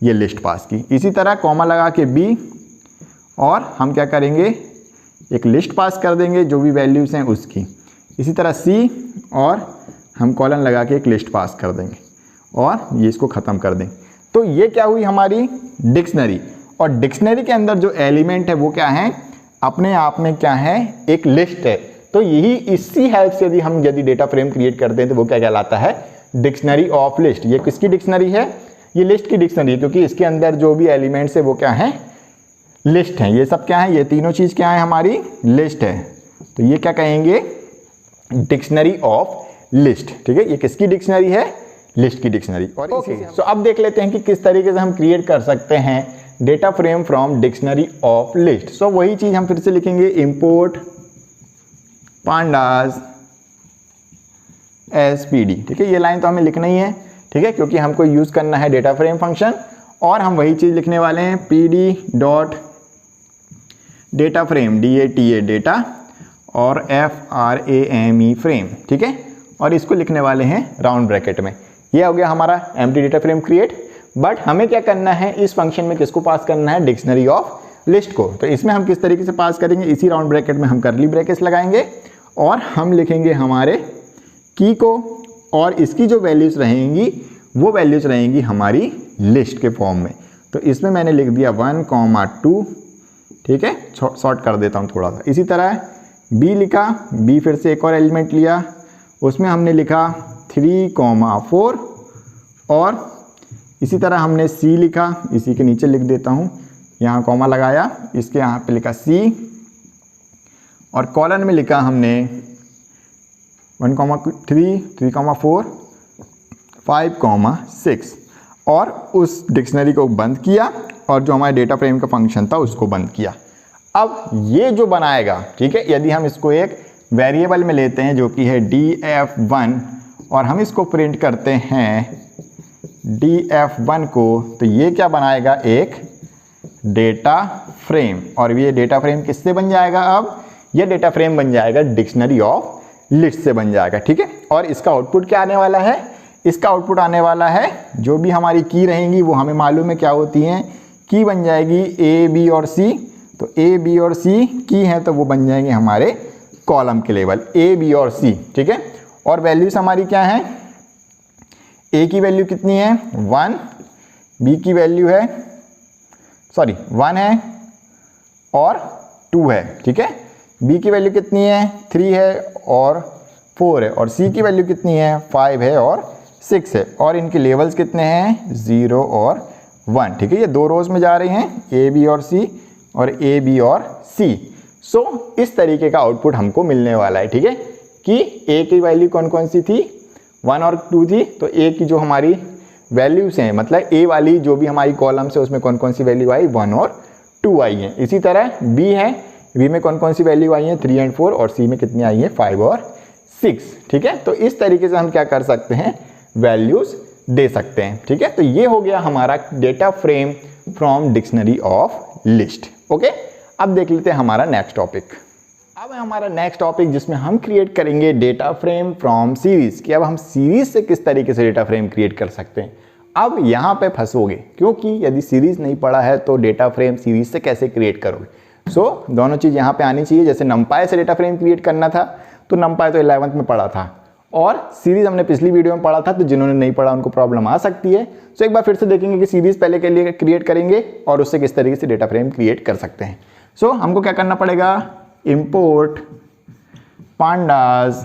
ये लिस्ट पास की। इसी तरह कॉमा लगा के बी, और हम क्या करेंगे, एक लिस्ट पास कर देंगे जो भी वैल्यूज हैं उसकी। इसी तरह सी, और हम कॉलन लगा के एक लिस्ट पास कर देंगे, और ये इसको ख़त्म कर देंगे। तो ये क्या हुई हमारी डिक्शनरी, और डिक्शनरी के अंदर जो एलिमेंट है वो क्या है, अपने आप में क्या है, एक लिस्ट है। तो यही इसी हेल्प से यदि डेटा फ्रेम क्रिएट करते हैं तो वो क्या कहलाता है, डिक्शनरी ऑफ लिस्ट। ये किसकी डिक्शनरी है, ये लिस्ट की डिक्शनरी है, क्योंकि इसके अंदर जो भी एलिमेंट्स है वो क्या है, लिस्ट है। ये सब क्या है, ये तीनों चीज़ क्या है, हमारी लिस्ट है। तो ये क्या कहेंगे, डिक्शनरी ऑफ लिस्ट, ठीक है। ये किसकी डिक्शनरी है, लिस्ट की डिक्शनरी। और सो अब देख लेते हैं कि किस तरीके से हम क्रिएट कर सकते हैं data frame from dictionary of list. So वही चीज हम फिर से लिखेंगे, इंपोर्ट पांडास एसपीडी, ठीक है। ये लाइन तो हमें लिखना ही है, ठीक है, क्योंकि हमको यूज करना है डेटा फ्रेम फंक्शन। और हम वही चीज लिखने वाले हैं, PD dot data frame, DATA data, और FRAME फ्रेम, ठीक है। और इसको लिखने वाले हैं राउंड ब्रैकेट में। ये हो गया हमारा empty data frame create. But हमें क्या करना है, इस फंक्शन में किसको पास करना है, डिक्शनरी ऑफ लिस्ट को। तो इसमें हम किस तरीके से पास करेंगे, इसी राउंड ब्रैकेट में हम करली ब्रैकेट्स लगाएंगे और हम लिखेंगे हमारे की को, और इसकी जो वैल्यूज रहेंगी वो वैल्यूज रहेंगी हमारी लिस्ट के फॉर्म में। तो इसमें मैंने लिख दिया 1, 2, ठीक है, शॉर्ट कर देता हूँ थोड़ा सा। इसी तरह बी लिखा, बी फिर से एक और एलिमेंट लिया, उसमें हमने लिखा 3, 4 और इसी तरह हमने सी लिखा, इसी के नीचे लिख देता हूँ, यहाँ कॉमा लगाया, इसके यहाँ पे लिखा सी और कॉलन में लिखा हमने 1, 3, 4, 5, 6 और उस डिक्शनरी को बंद किया और जो हमारे डेटा फ्रेम का फंक्शन था उसको बंद किया। अब ये जो बनाएगा, ठीक है, यदि हम इसको एक वेरिएबल में लेते हैं जो कि है df1 और हम इसको प्रिंट करते हैं df1 को, तो ये क्या बनाएगा, एक डेटा फ्रेम। और ये डेटा फ्रेम किससे बन जाएगा, अब ये डेटा फ्रेम बन जाएगा डिक्शनरी ऑफ लिस्ट से बन जाएगा, ठीक है। और इसका आउटपुट क्या आने वाला है, इसका आउटपुट आने वाला है जो भी हमारी की रहेंगी वो हमें मालूम है क्या होती हैं, की बन जाएगी ए बी और सी। तो ए बी और सी की हैं तो वो बन जाएंगे हमारे कॉलम के लेवल ए बी और सी, ठीक है। और वैल्यूज हमारी क्या है, ए की वैल्यू कितनी है 1, बी की वैल्यू है 1 है और 2 है, ठीक है। बी की वैल्यू कितनी है 3 है और 4 है, और सी की वैल्यू कितनी है 5 है और 6 है, और इनके लेवल्स कितने हैं 0 और 1, ठीक है। ये दो रोज में जा रही हैं, ए बी और सी और ए बी और सी। सो इस तरीके का आउटपुट हमको मिलने वाला है, ठीक है, कि ए की वैल्यू कौन कौन सी थी 1 और 2 थी, तो ए की जो हमारी वैल्यूज हैं, मतलब ए वाली जो भी हमारी कॉलम्स है उसमें कौन कौन सी वैल्यू आई 1 और 2 आई हैं। इसी तरह बी है, बी में कौन कौन सी वैल्यू आई हैं 3 और 4, और सी में कितनी आई हैं 5 और 6, ठीक है। तो इस तरीके से हम क्या कर सकते हैं, वैल्यूज दे सकते हैं, ठीक है। तो ये हो गया हमारा data frame from dictionary of list. Okay, अब देख लेते हैं हमारा नेक्स्ट टॉपिक। अब है हमारा नेक्स्ट टॉपिक जिसमें हम क्रिएट करेंगे डेटा फ्रेम फ्रॉम सीरीज, कि अब हम सीरीज से किस तरीके से डेटा फ्रेम क्रिएट कर सकते हैं। अब यहाँ पे फंसोगे, क्योंकि यदि सीरीज नहीं पढ़ा है तो डेटा फ्रेम सीरीज से कैसे क्रिएट करोगे। सो दोनों चीज़ यहाँ पे आनी चाहिए। जैसे नंपाई से डेटा फ्रेम क्रिएट करना था तो नंपाई तो 11th में पढ़ा था, और सीरीज हमने पिछली वीडियो में पढ़ा था, तो जिन्होंने नहीं पढ़ा उनको प्रॉब्लम आ सकती है। सो एक बार फिर से देखेंगे कि सीरीज पहले के लिए क्रिएट करेंगे और उससे किस तरीके से डेटा फ्रेम क्रिएट कर सकते हैं। सो हमको क्या करना पड़ेगा, इंपोर्ट pandas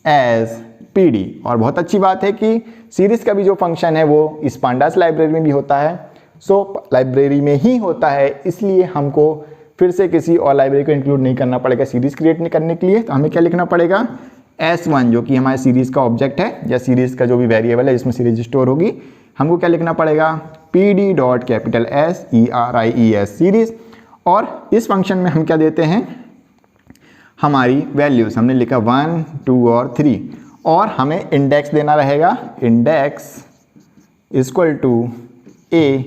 एज pd। और बहुत अच्छी बात है कि सीरीज का भी जो फंक्शन है वो इस pandas लाइब्रेरी में भी होता है। सो लाइब्रेरी में ही होता है, इसलिए हमको फिर से किसी और लाइब्रेरी को इंक्लूड नहीं करना पड़ेगा सीरीज क्रिएट करने के लिए। तो हमें क्या लिखना पड़ेगा, s1 जो कि हमारे सीरीज का ऑब्जेक्ट है या सीरीज का जो भी वेरिएबल है जिसमें सीरीज स्टोर होगी, हमको क्या लिखना पड़ेगा pd.SERIES सीरीज। और इस फंक्शन में हम क्या देते हैं, हमारी वैल्यूज हमने लिखा 1, 2 और 3, और हमें इंडेक्स देना रहेगा, index equal to a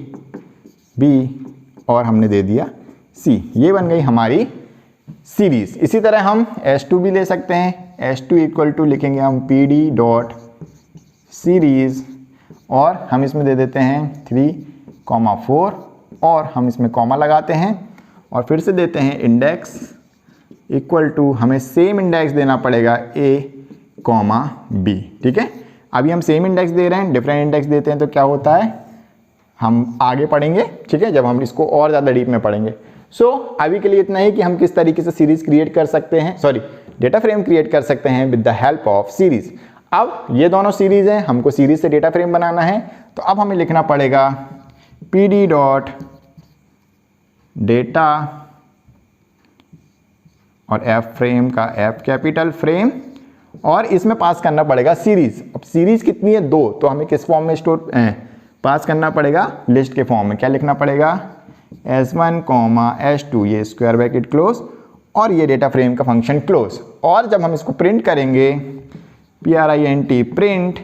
b और हमने दे दिया c। ये बन गई हमारी सीरीज। इसी तरह हम s2 भी ले सकते हैं, s2 इक्वल टू लिखेंगे हम pd.series और हम इसमें दे देते हैं 3, 4 और हम इसमें कॉमा लगाते हैं और फिर से देते हैं इंडेक्स इक्वल टू, हमें सेम इंडेक्स देना पड़ेगा a, b, ठीक है। अभी हम सेम इंडेक्स दे रहे हैं, डिफरेंट इंडेक्स देते हैं तो क्या होता है, हम आगे पढ़ेंगे, ठीक है, जब हम इसको और ज़्यादा डीप में पढ़ेंगे। सो अभी के लिए इतना ही कि हम किस तरीके से सीरीज क्रिएट कर सकते हैं, डेटा फ्रेम क्रिएट कर सकते हैं with the help of series. अब ये दोनों सीरीज हैं, हमको सीरीज से डेटा फ्रेम बनाना है, तो अब हमें लिखना पड़ेगा pd.data और f फ्रेम का f कैपिटल फ्रेम, और इसमें पास करना पड़ेगा सीरीज। अब सीरीज कितनी है 2, तो हमें किस फॉर्म में स्टोर पास करना पड़ेगा, लिस्ट के फॉर्म में। क्या लिखना पड़ेगा s1, s2, ये स्क्वायर ब्रैकेट क्लोज और ये डेटा फ्रेम का फंक्शन क्लोज। और जब हम इसको प्रिंट करेंगे print प्रिंट,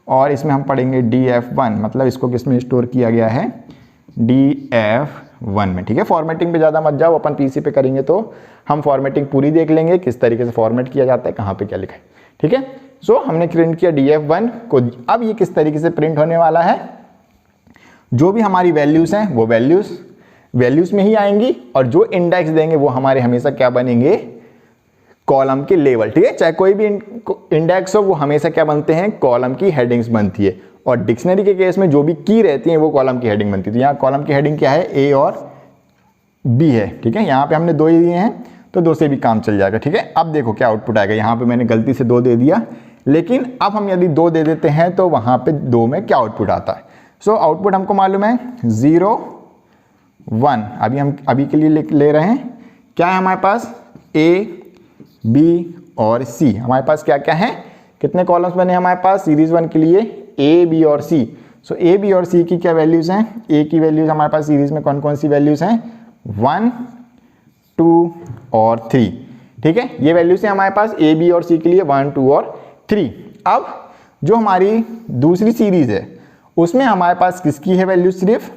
और इसमें हम पढ़ेंगे df1, मतलब इसको किस में स्टोर किया गया है df1 में, ठीक है। फॉर्मेटिंग पे ज़्यादा मत जाओ, अपन पीसी पे करेंगे तो हम फॉर्मेटिंग पूरी देख लेंगे, किस तरीके से फॉर्मेट किया जाता है, कहाँ पे क्या लिखा है, ठीक है। सो हमने प्रिंट किया df1 को। अब ये किस तरीके से प्रिंट होने वाला है, जो भी हमारी वैल्यूज हैं वो वैल्यूज में ही आएंगी, और जो इंडेक्स देंगे वो हमारे हमेशा क्या बनेंगे, कॉलम के लेवल। ठीक है, चाहे कोई भी इंडेक्स हो वो हमेशा क्या बनते हैं, कॉलम की हेडिंग्स बनती है। और डिक्शनरी के केस में जो भी की रहती है वो कॉलम की हेडिंग बनती है। तो यहाँ कॉलम की हेडिंग क्या है, ए और बी है। ठीक है, यहाँ पे हमने 2 ही दिए हैं तो 2 से भी काम चल जाएगा। ठीक है, अब देखो क्या आउटपुट आएगा। यहाँ पे मैंने गलती से 2 दे दिया, लेकिन अब हम यदि 2 दे देते हैं तो वहाँ पे 2 में क्या आउटपुट आता है। सो आउटपुट हमको मालूम है 0 1। अभी हम अभी के लिए ले रहे हैं, क्या है हमारे पास, ए बी और सी। हमारे पास क्या क्या है, कितने कॉलम्स बने हमारे पास सीरीज 1 के लिए, ए बी और सी। सो ए बी और सी की क्या वैल्यूज हैं, ए की वैल्यूज हमारे पास सीरीज में कौन कौन सी वैल्यूज हैं, 1 2 और 3। ठीक है, ये वैल्यूज हैं हमारे पास ए बी और सी के लिए 1 2 और 3। अब जो हमारी दूसरी सीरीज है उसमें हमारे पास किसकी है वैल्यू, सिर्फ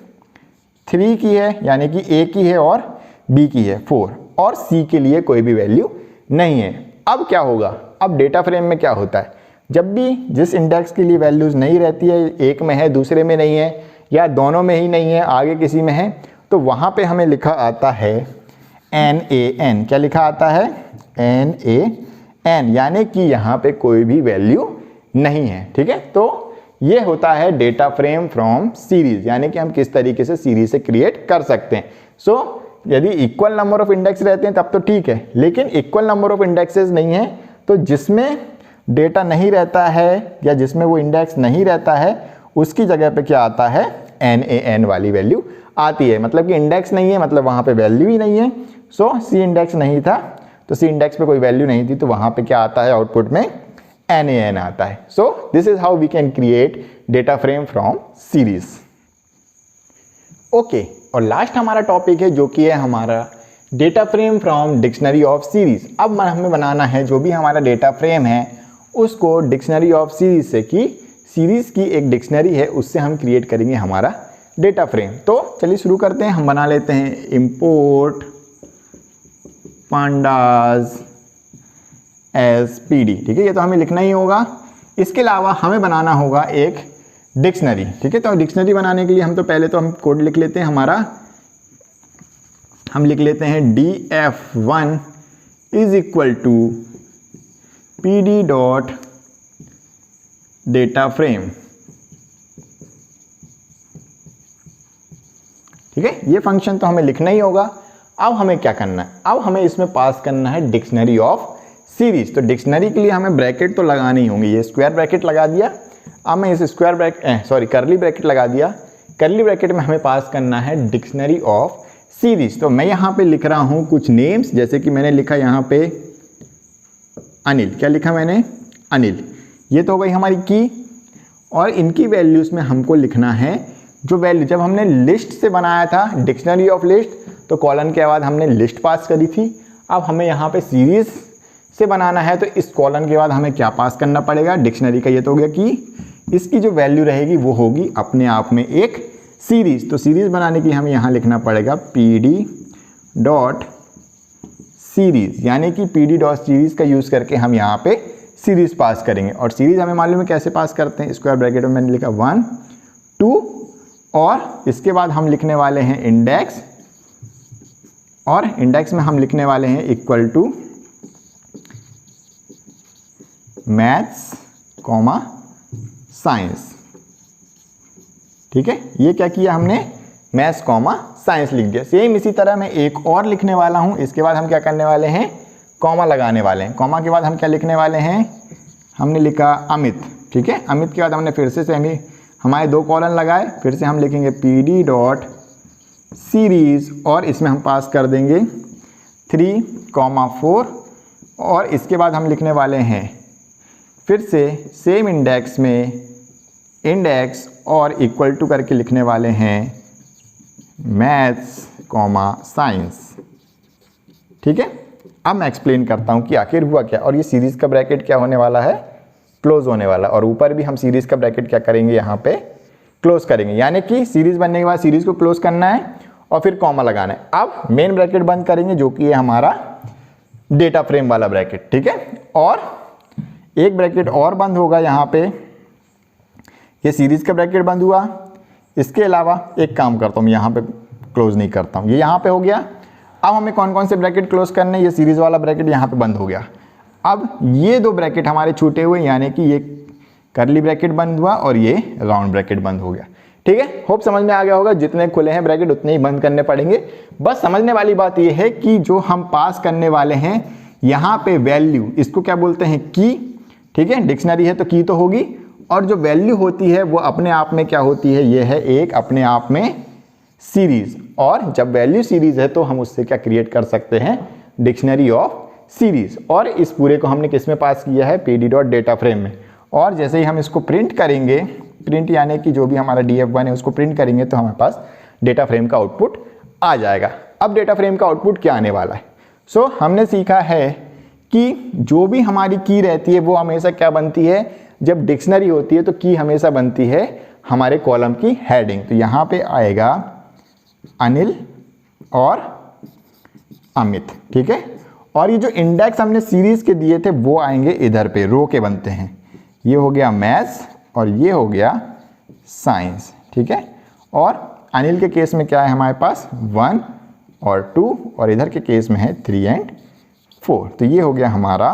3 की है, यानी कि ए की है और बी की है 4, और सी के लिए कोई भी वैल्यू नहीं है। अब क्या होगा, अब डेटा फ्रेम में क्या होता है, जब भी जिस इंडेक्स के लिए वैल्यूज नहीं रहती है, एक में है दूसरे में नहीं है, या दोनों में ही नहीं है आगे किसी में है, तो वहाँ पे हमें लिखा आता है NaN। क्या लिखा आता है, NaN, यानी कि यहाँ पे कोई भी वैल्यू नहीं है। ठीक है, तो ये होता है डेटा फ्रेम फ्रॉम सीरीज, यानी कि हम किस तरीके से सीरीज से क्रिएट कर सकते हैं। सो यदि इक्वल नंबर ऑफ इंडेक्स रहते हैं तब तो ठीक है, लेकिन इक्वल नंबर ऑफ इंडेक्सेस नहीं है, तो जिसमें डेटा नहीं रहता है या जिसमें वो इंडेक्स नहीं रहता है उसकी जगह पे क्या आता है, NaN वाली वैल्यू आती है। मतलब कि इंडेक्स नहीं है, मतलब वहाँ पे वैल्यू ही नहीं है। सो सी इंडेक्स नहीं था तो सी इंडेक्स पे कोई वैल्यू नहीं थी, तो वहाँ पे क्या आता है, आउटपुट में NaN आता है। So this is how we can create data frame from series. Okay, और लास्ट हमारा टॉपिक है जो कि है हमारा data frame from dictionary of series. अब हमें बनाना है जो भी हमारा डेटा फ्रेम है उसको डिक्शनरी ऑफ सीरीज से, कि सीरीज की एक डिक्शनरी है उससे हम क्रिएट करेंगे हमारा डेटा फ्रेम। तो चलिए शुरू करते हैं। हम बना लेते हैं इंपोर्ट pandas as pd। ठीक है, ये तो हमें लिखना ही होगा। इसके अलावा हमें बनाना होगा एक डिक्शनरी। ठीक है, तो डिक्शनरी बनाने के लिए हम पहले तो हम कोड लिख लेते हैं हमारा। हम लिख लेते हैं df1 is equal to pd dot data frame. ठीक है, ये फंक्शन तो हमें लिखना ही होगा। अब हमें क्या करना है, अब हमें इसमें पास करना है डिक्शनरी ऑफ सीरीज। तो डिक्शनरी के लिए हमें ब्रैकेट तो लगाने ही होंगे। ये स्क्वायर ब्रैकेट लगा दिया। अब मैं इस स्क्वायर ब्रैकेट कर्ली ब्रैकेट लगा दिया। कर्ली ब्रैकेट में हमें पास करना है डिक्शनरी ऑफ सीरीज। तो मैं यहाँ पे लिख रहा हूँ कुछ नेम्स, जैसे कि मैंने लिखा यहाँ पे अनिल। क्या लिखा मैंने, अनिल। ये तो हो गई हमारी की, और इनकी वैल्यूज में हमको लिखना है जो वैल्यू जब हमने लिस्ट से बनाया था डिक्शनरी ऑफ लिस्ट, तो कॉलन के बाद हमने लिस्ट पास करी थी। अब हमें यहाँ पे सीरीज से बनाना है, तो इस कॉलन के बाद हमें क्या पास करना पड़ेगा, डिक्शनरी का ये तो हो गया कि इसकी जो वैल्यू रहेगी वो होगी अपने आप में एक सीरीज। तो सीरीज बनाने के लिए हमें यहाँ लिखना पड़ेगा pd डॉट सीरीज, यानी कि pd डॉट सीरीज का यूज़ करके हम यहाँ पे सीरीज पास करेंगे। और सीरीज हमें मालूम है कैसे पास करते हैं। स्क्वायर ब्रैकेट में मैंने लिखा 1 2, और इसके बाद हम लिखने वाले हैं इंडेक्स, और इंडेक्स में हम लिखने वाले हैं equal to maths comma science. ठीक है, ये क्या किया हमने, मैथ्स कॉमा साइंस लिख दिया। सेम इसी तरह मैं एक और लिखने वाला हूं। इसके बाद हम क्या करने वाले हैं, कॉमा लगाने वाले हैं। कॉमा के बाद हम क्या लिखने वाले हैं, हमने लिखा अमित। ठीक है, अमित के बाद हमने फिर से सेम ही हमारे 2 कॉलन लगाए। फिर से हम लिखेंगे pd डॉट सीरीज, और इसमें हम पास कर देंगे 3,4, और इसके बाद हम लिखने वाले हैं फिर से सेम इंडेक्स में इंडेक्स, और इक्वल टू करके लिखने वाले हैं मैथ्स कॉमा साइंस। ठीक है, अब मैं एक्सप्लेन करता हूँ कि आखिर हुआ क्या। और ये सीरीज का ब्रैकेट क्या होने वाला है, क्लोज होने वाला, और ऊपर भी हम सीरीज का ब्रैकेट क्या करेंगे, यहाँ पे क्लोज करेंगे। यानी कि सीरीज बनने के बाद सीरीज को क्लोज करना है और फिर कॉमा लगाना है। अब मेन ब्रैकेट बंद करेंगे जो कि है हमारा डेटा फ्रेम वाला ब्रैकेट। ठीक है, और एक ब्रैकेट और बंद होगा यहाँ पे, ये सीरीज का ब्रैकेट बंद हुआ। इसके अलावा एक काम करता हूँ, यहाँ पे क्लोज नहीं करता हूँ, ये यहाँ पे हो गया। अब हमें कौन कौन से ब्रैकेट क्लोज करने, ये सीरीज वाला ब्रैकेट यहाँ पे बंद हो गया। अब ये दो ब्रैकेट हमारे छूटे हुए, यानी कि ये करली ब्रैकेट बंद हुआ और ये राउंड ब्रैकेट बंद हो गया। ठीक है, होप समझ में आ गया होगा। जितने खुले हैं ब्रैकेट उतने ही बंद करने पड़ेंगे। बस समझने वाली बात ये है कि जो हम पास करने वाले हैं यहाँ पे वैल्यू, इसको क्या बोलते हैं, की। ठीक है, डिक्शनरी है तो की तो होगी, और जो वैल्यू होती है वो अपने आप में क्या होती है, ये है एक अपने आप में सीरीज। और जब वैल्यू सीरीज है तो हम उससे क्या क्रिएट कर सकते हैं, डिक्शनरी ऑफ सीरीज। और इस पूरे को हमने किस में पास किया है, pd.data फ्रेम में। और जैसे ही हम इसको प्रिंट करेंगे, प्रिंट यानी कि जो भी हमारा df1 है उसको प्रिंट करेंगे तो हमारे पास डेटा फ्रेम का आउटपुट आ जाएगा। अब डेटा फ्रेम का आउटपुट क्या आने वाला है, सो हमने सीखा है कि जो भी हमारी की रहती है वो हमेशा क्या बनती है, जब डिक्शनरी होती है तो की हमेशा बनती है हमारे कॉलम की हेडिंग। तो यहाँ पे आएगा अनिल और अमित। ठीक है, और ये जो इंडेक्स हमने सीरीज के दिए थे वो आएंगे इधर पे, रो के बनते हैं। ये हो गया मैथ्स और ये हो गया साइंस। ठीक है, और अनिल के केस में क्या है हमारे पास 1 और 2, और इधर के केस में है 3 और 4। तो ये हो गया हमारा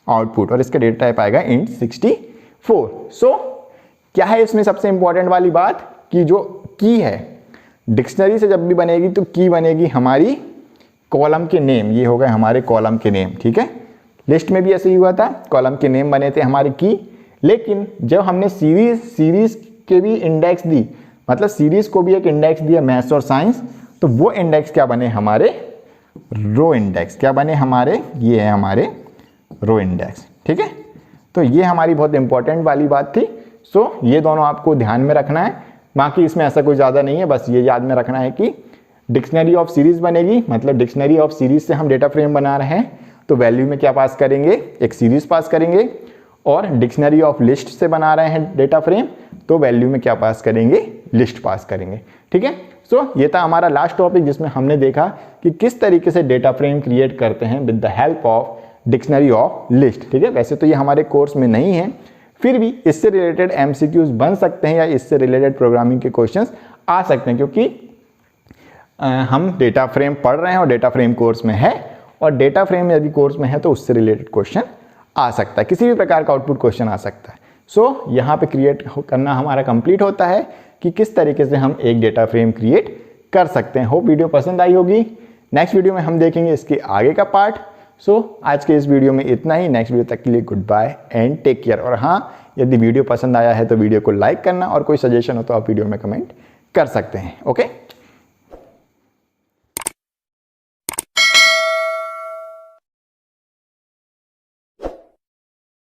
आउटपुट, और इसका डेटा टाइप आएगा int 64। सो क्या है इसमें सबसे इंपॉर्टेंट वाली बात, कि जो की है डिक्शनरी से जब भी बनेगी तो की बनेगी हमारी कॉलम के नेम। ये हो गए हमारे कॉलम के नेम। ठीक है, लिस्ट में भी ऐसे ही हुआ था, कॉलम के नेम बने थे हमारे की। लेकिन जब हमने सीरीज के भी इंडेक्स दी, मतलब सीरीज को भी एक इंडेक्स दिया मैथ्स और साइंस, तो वो इंडेक्स क्या बने हमारे, रो इंडेक्स। क्या बने हमारे, ये है हमारे रो इंडेक्स। ठीक है, तो ये हमारी बहुत इंपॉर्टेंट वाली बात थी। सो ये दोनों आपको ध्यान में रखना है, बाकी इसमें ऐसा कोई ज़्यादा नहीं है। बस ये याद में रखना है कि डिक्शनरी ऑफ सीरीज बनेगी, मतलब डिक्शनरी ऑफ सीरीज से हम डेटा फ्रेम बना रहे हैं तो वैल्यू में क्या पास करेंगे, एक सीरीज पास करेंगे। और डिक्शनरी ऑफ लिस्ट से बना रहे हैं डेटा फ्रेम तो वैल्यू में क्या पास करेंगे, लिस्ट पास करेंगे। ठीक है, सो ये था हमारा लास्ट टॉपिक जिसमें हमने देखा कि किस तरीके से डेटा फ्रेम क्रिएट करते हैं with the help of dictionary of list. ठीक है, वैसे तो ये हमारे कोर्स में नहीं है, फिर भी इससे रिलेटेड MCQs बन सकते हैं या इससे रिलेटेड प्रोग्रामिंग के क्वेश्चंस आ सकते हैं, क्योंकि हम डेटा फ्रेम पढ़ रहे हैं और डेटा फ्रेम कोर्स में है, और डेटा फ्रेम यदि कोर्स में है तो उससे रिलेटेड क्वेश्चन आ सकता है, किसी भी प्रकार का आउटपुट क्वेश्चन आ सकता है। सो यहाँ पे क्रिएट करना हमारा कंप्लीट होता है कि किस तरीके से हम एक डेटा फ्रेम क्रिएट कर सकते हैं। होप वीडियो पसंद आई होगी। नेक्स्ट वीडियो में हम देखेंगे इसके आगे का पार्ट। सो आज के इस वीडियो में इतना ही। नेक्स्ट वीडियो तक के लिए goodbye and take care. और हाँ, यदि वीडियो पसंद आया है तो वीडियो को लाइक करना, और कोई सजेशन हो तो आप वीडियो में कमेंट कर सकते हैं। ओके।